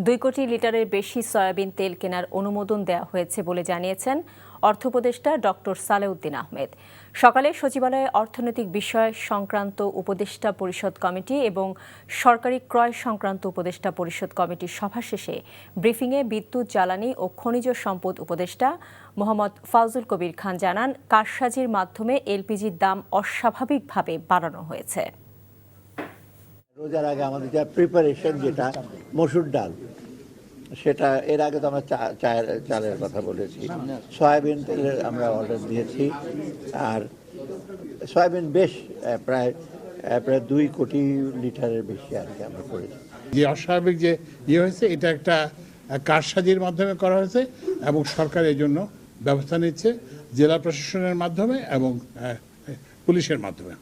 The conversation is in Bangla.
2 কোটি লিটারের বেশি সয়াবিন তেল কেনার অনুমোদন দেওয়া হয়েছে বলে জানিয়েছেন অর্থ উপদেষ্টা ডক্টর সালেউদ্দিন আহমেদ। সকালে সচিবালয়ে অর্থনৈতিক বিষয় সংক্রান্ত উপদেষ্টা পরিষদ কমিটি এবং সরকারি ক্রয় সংক্রান্ত উপদেষ্টা পরিষদ কমিটির সভা শেষে ব্রিফিংয়ে বিদ্যুৎ, জ্বালানি ও খনিজ সম্পদ উপদেষ্টা মোহাম্মদ ফাউজুল কবির খান জানান, কারসাজির মাধ্যমে এলপিজির দাম অস্বাভাবিকভাবে বাড়ানো হয়েছে। রোজার আগে আমাদের যা প্রিপারেশন, যেটা মসুর ডাল, সেটা এর আগে তো আমরা চালের কথা বলেছি। সয়াবিন তেলের আমরা অর্ডার দিয়েছি, আর সয়াবিন বেশ প্রায় 2 কোটি লিটারের বেশি আর কি আমরা করেছি। যে অস্বাভাবিক যে হয়েছে, এটা একটা কারসাজির মাধ্যমে করা হয়েছে এবং সরকার এই জন্য ব্যবস্থা নিচ্ছে জেলা প্রশাসনের মাধ্যমে এবং পুলিশের মাধ্যমে।